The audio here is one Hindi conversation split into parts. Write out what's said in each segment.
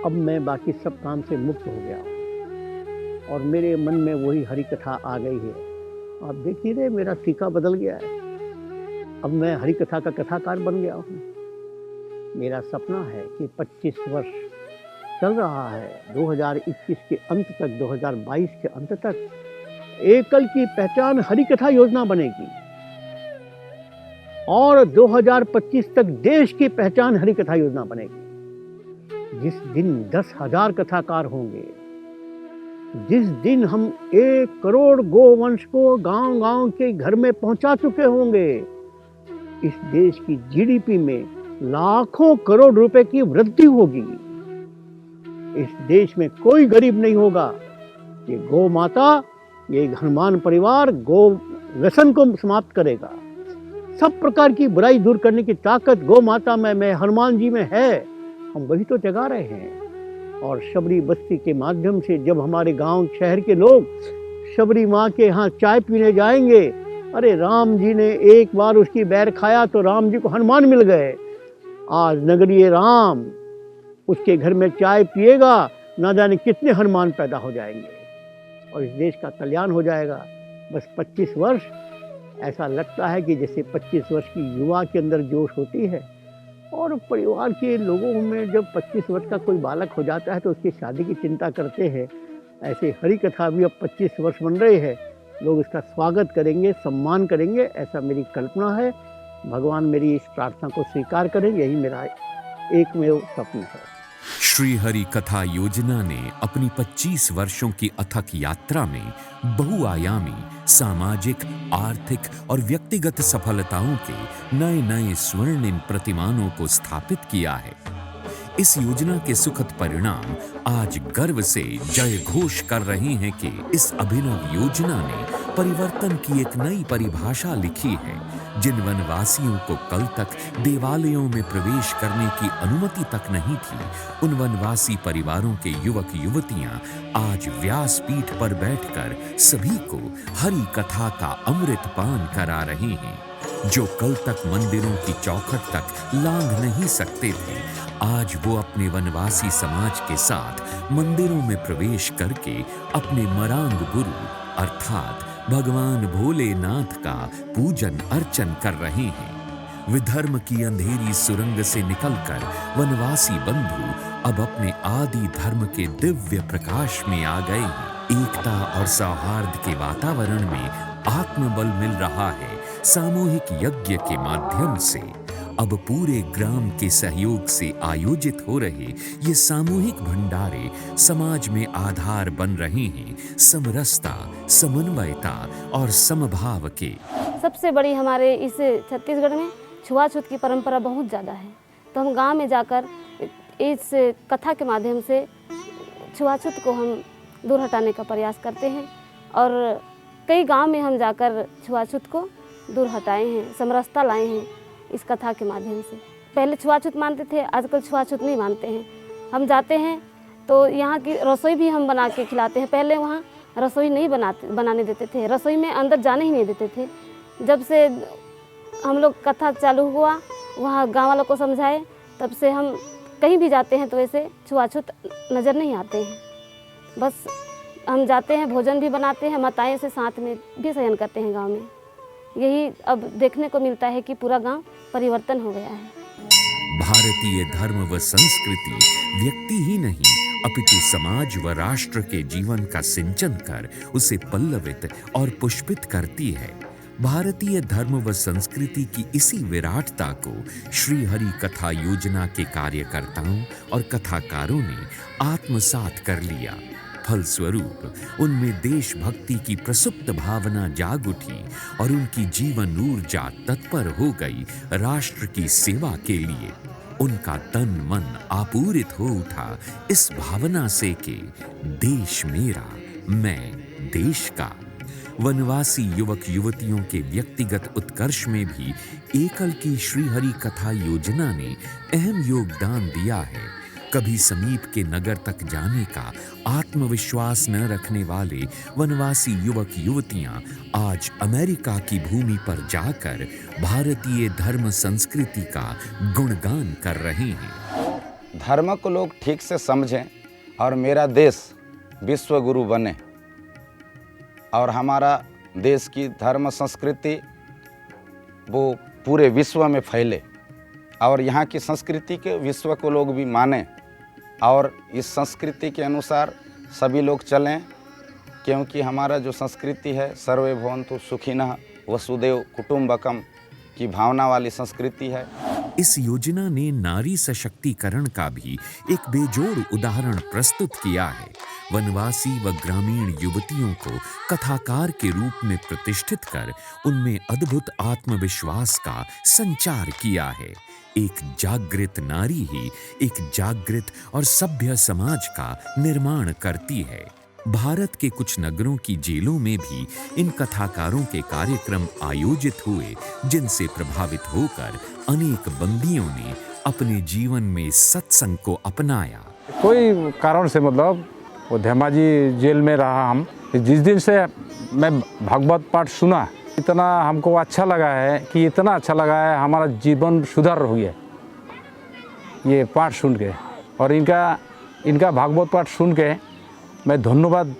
अब मैं बाकी सब काम से मुक्त हो गया हूँ और मेरे मन में वही हरि कथा आ गई है। आप देख ही रहे, मेरा टीका बदल गया है। अब मैं हरि कथा का कथाकार बन गया हूँ। मेरा सपना है कि 25 वर्ष चल रहा है, 2021 के अंत तक, 2022 के अंत तक एकल की पहचान हरि कथा योजना बनेगी और 2025 तक देश की पहचान हरि कथा योजना बनेगी। जिस दिन 10,000 कथाकार होंगे, जिस दिन हम 1 करोड़ गोवंश को गांव-गांव के घर में पहुंचा चुके होंगे, इस देश की जीडीपी में लाखों करोड़ रुपए की वृद्धि होगी। इस देश में कोई गरीब नहीं होगा। ये गौ माता, ये हनुमान परिवार गौ व्यसन को समाप्त करेगा। सब प्रकार की बुराई दूर करने की ताकत गौ माता में हनुमान जी में है। हम वही तो जगा रहे हैं। और शबरी बस्ती के माध्यम से जब हमारे गांव शहर के लोग शबरी माँ के यहाँ चाय पीने जाएंगे, अरे राम जी ने एक बार उसकी बैर खाया तो राम जी को हनुमान मिल गए। आज नगरीय राम उसके घर में चाय पिएगा, ना जाने कितने हनुमान पैदा हो जाएंगे और इस देश का कल्याण हो जाएगा। बस 25 वर्ष, ऐसा लगता है कि जैसे 25 वर्ष की युवा के अंदर जोश होती है और परिवार के लोगों में जब 25 वर्ष का कोई बालक हो जाता है तो उसकी शादी की चिंता करते हैं। ऐसे हरि कथा भी अब 25 वर्ष बन रहे हैं। लोग इसका स्वागत करेंगे, सम्मान करेंगे, ऐसा मेरी कल्पना है। भगवान मेरी इस प्रार्थना को स्वीकार करें, यही मेरा एकमेव स्वप्न है। श्री हरि कथा योजना ने अपनी 25 वर्षों की अथक यात्रा में बहुआयामी सामाजिक, आर्थिक और व्यक्तिगत सफलताओं के नए-नए स्वर्णिम प्रतिमानों को स्थापित किया है। इस योजना के सुखद परिणाम आज गर्व से जय घोष कर रहे हैं कि इस अभिनव योजना ने परिवर्तन की एक नई परिभाषा लिखी है। जिन वनवासियों को कल तक देवालयों में प्रवेश करने की अनुमति तक नहीं थी, उन वनवासी परिवारों के युवक युवतियां आज व्यासपीठ पर बैठकर सभी को हरि कथा का अमृत पान करा रहे हैं। जो कल तक मंदिरों की चौखट तक लांघ नहीं सकते थे, आज वो अपने वनवासी समाज के साथ मंदिरों में प्रवेश करके अपने मरांग गुरु अर्थात भगवान भोलेनाथ का पूजन अर्चन कर रहे हैं। विधर्म की अंधेरी सुरंग से निकलकर वनवासी बंधु अब अपने आदि धर्म के दिव्य प्रकाश में आ गए हैं। एकता और सौहार्द के वातावरण में आत्मबल मिल रहा है। सामूहिक यज्ञ के माध्यम से अब पूरे ग्राम के सहयोग से आयोजित हो रहे ये सामूहिक भंडारे समाज में आधार बन रहे हैं समरसता, समन्वयता और समभाव के। सबसे बड़ी हमारे इस छत्तीसगढ़ में छुआछूत की परंपरा बहुत ज़्यादा है, तो हम गांव में जाकर इस कथा के माध्यम से छुआछूत को हम दूर हटाने का प्रयास करते हैं और कई गांव में हम जाकर छुआछूत को दूर हटाए हैं, समरसता लाए हैं इस कथा के माध्यम से। पहले छुआछूत मानते थे, आजकल छुआछूत नहीं मानते हैं। हम जाते हैं तो यहाँ की रसोई भी हम बना के खिलाते हैं। पहले वहाँ रसोई नहीं बनाने देते थे, रसोई में अंदर जाने ही नहीं देते थे। जब से हम लोग कथा चालू हुआ, वहाँ गाँव वालों को समझाए, तब से हम कहीं भी जाते हैं तो ऐसे छुआछूत नज़र नहीं आते हैं। बस हम जाते हैं, भोजन भी बनाते हैं, माताएं से साथ में भी शयन करते हैं गाँव में। यही अब देखने को मिलता है कि पूरा गांव परिवर्तन हो गया है। भारतीय धर्म व संस्कृति व्यक्ति ही नहीं अपितु समाज व राष्ट्र के जीवन का सिंचन कर उसे पल्लवित और पुष्पित करती है। भारतीय धर्म व संस्कृति की इसी विराटता को श्री हरि कथा योजना के कार्यकर्ताओं और कथाकारों ने आत्मसात कर लिया। फलस्वरूप उनमें देशभक्ति की प्रसुप्त भावना जाग उठी और उनकी जीवन ऊर्जा तत्पर हो गई राष्ट्र की सेवा के लिए। उनका तन मन आपूरित हो उठा इस भावना से कि देश मेरा, मैं देश का। वनवासी युवक युवतियों के व्यक्तिगत उत्कर्ष में भी एकल की श्री हरि कथा योजना ने अहम योगदान दिया है। कभी समीप के नगर तक जाने का आत्मविश्वास न रखने वाले वनवासी युवक युवतियां आज अमेरिका की भूमि पर जाकर भारतीय धर्म संस्कृति का गुणगान कर रहे हैं। धर्म को लोग ठीक से समझें और मेरा देश विश्व गुरु बने और हमारा देश की धर्म संस्कृति वो पूरे विश्व में फैले और यहाँ की संस्कृति के विश्व को लोग भी माने और इस संस्कृति के अनुसार सभी लोग चलें, क्योंकि हमारा जो संस्कृति है सर्वे भवन्तु सुखिनः वसुदेव कुटुम्बकम की भावना वाली संस्कृति है। इस योजना ने नारी सशक्तिकरण का भी एक बेजोड़ उदाहरण प्रस्तुत किया है। वनवासी व ग्रामीण युवतियों को कथाकार के रूप में प्रतिष्ठित कर उनमें अद्भुत आत्मविश्वास का संचार किया है। एक जागृत नारी ही एक जागृत और सभ्य समाज का निर्माण करती है। भारत के कुछ नगरों की जेलों में भी इन कथाकारों के कार्यक्रम आयोजित हुए, जिनसे प्रभावित होकर अनेक बंदियों ने अपने जीवन में सत्संग को अपनाया। कोई कारण से मतलब वो धेमाजी जेल में रहा हम, जिस दिन से मैं भागवत पाठ सुना इतना हमको अच्छा लगा है कि इतना अच्छा लगा है हमारा जीवन सुधार हो गया ये पाठ सुन के। और इनका भागवत पाठ सुन के मैं धन्यवाद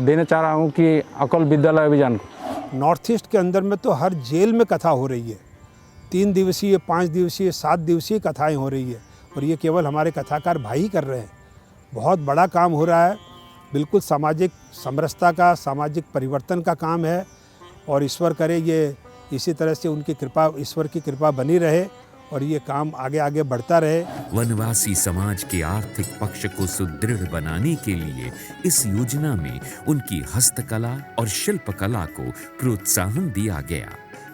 देना चाह रहा हूँ कि अकल विद्यालय अभियान को। नॉर्थ ईस्ट के अंदर में तो हर जेल में कथा हो रही है, 3 दिवसीय 5 दिवसीय 7 दिवसीय कथाएं हो रही है और ये केवल हमारे कथाकार भाई ही कर रहे हैं। बहुत बड़ा काम हो रहा है, बिल्कुल सामाजिक समरसता का, सामाजिक परिवर्तन का काम है और ईश्वर करे ये इसी तरह से उनकी कृपा, ईश्वर की कृपा बनी रहे और ये काम आगे आगे बढ़ता रहे। वनवासी समाज के आर्थिक पक्ष को सुदृढ़ बनाने के लिए इस योजना में उनकी हस्तकला और शिल्पकला को प्रोत्साहन दिया गया।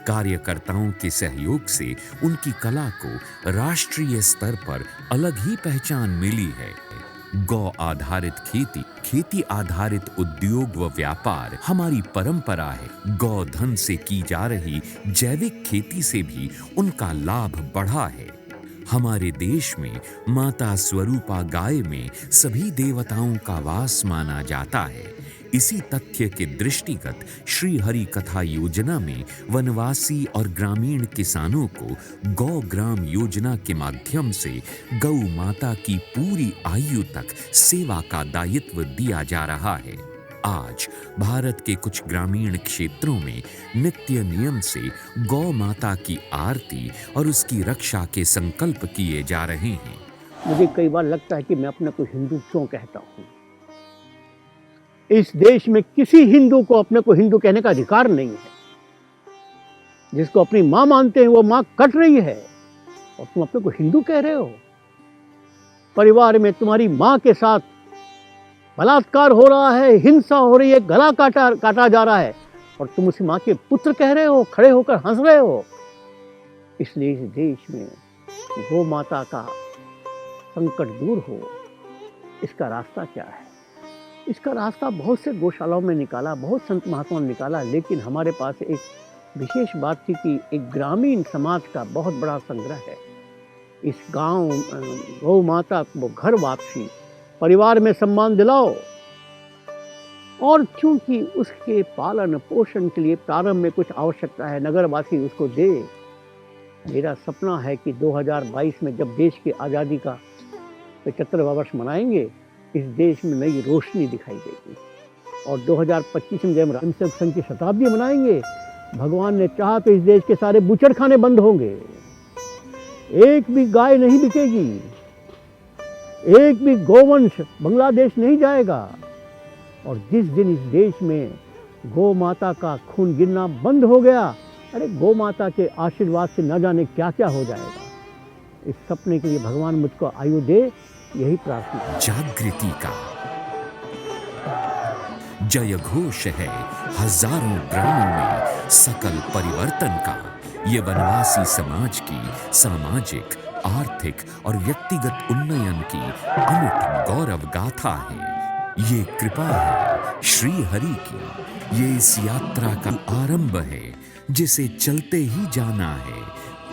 कार्यकर्ताओं के सहयोग से उनकी कला को राष्ट्रीय स्तर पर अलग ही पहचान मिली है। गौ आधारित खेती, खेती आधारित उद्योग व व्यापार हमारी परंपरा है। गौधन से की जा रही जैविक खेती से भी उनका लाभ बढ़ा है। हमारे देश में माता स्वरूपा गाय में सभी देवताओं का वास माना जाता है। इसी तथ्य के दृष्टिगत श्री हरि कथा योजना में वनवासी और ग्रामीण किसानों को गौ ग्राम योजना के माध्यम से गौ माता की पूरी आयु तक सेवा का दायित्व दिया जा रहा है। आज भारत के कुछ ग्रामीण क्षेत्रों में नित्य नियम से गौ माता की आरती और उसकी रक्षा के संकल्प किए जा रहे हैं। मुझे कई बार लगता है कि मैं अपने को हिंदू क्यों कहता हूँ। इस देश में किसी हिंदू को अपने को हिंदू कहने का अधिकार नहीं है। जिसको अपनी माँ मानते हैं वो माँ कट रही है और तुम अपने को हिंदू कह रहे हो। परिवार में तुम्हारी माँ के साथ बलात्कार हो रहा है, हिंसा हो रही है, गला काटा जा रहा है और तुम उसी माँ के पुत्र कह रहे हो, खड़े होकर हंस रहे हो। इसलिए इस देश में गौ माता का संकट दूर हो, इसका रास्ता क्या है? इसका रास्ता बहुत से गौशालाओं में निकाला, बहुत संत महात्माओं ने निकाला, लेकिन हमारे पास एक विशेष बात थी कि एक ग्रामीण समाज का बहुत बड़ा संग्रह है। इस गांव गौ माता को घर वापसी, परिवार में सम्मान दिलाओ और चूंकि उसके पालन पोषण के लिए प्रारंभ में कुछ आवश्यकता है, नगरवासी उसको दे। मेरा सपना है कि 2022 में जब देश की आज़ादी का 75वां वर्ष मनाएंगे, इस देश में नई रोशनी दिखाई देगी और 2025 में जब रामसेवक संघ की शताब्दी मनाएंगे, भगवान ने चाहा तो इस देश के सारे बूचड़खाने बंद होंगे, एक भी गाय नहीं बिकेगी, एक भी गोवंश बांग्लादेश नहीं जाएगा और जिस दिन इस देश में गौ माता का खून गिरना बंद हो गया, अरे गौ माता के आशीर्वाद से न जाने क्या क्या हो जाएगा। इस सपने के लिए भगवान मुझको आयु दे, यही प्रार्थना। जागृति का जय घोष है हजारों ग्रामों में सकल परिवर्तन का। ये वनवासी समाज की सामाजिक, आर्थिक और व्यक्तिगत उन्नयन की अमिट गौरव गाथा है। ये कृपा है श्री हरि की। ये इस यात्रा का आरंभ है जिसे चलते ही जाना है,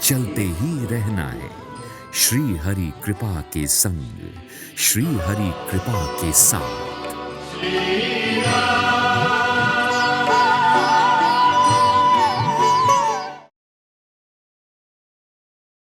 चलते ही रहना है। श्री हरि कृपा के संग, श्री हरि कृपा के साथ।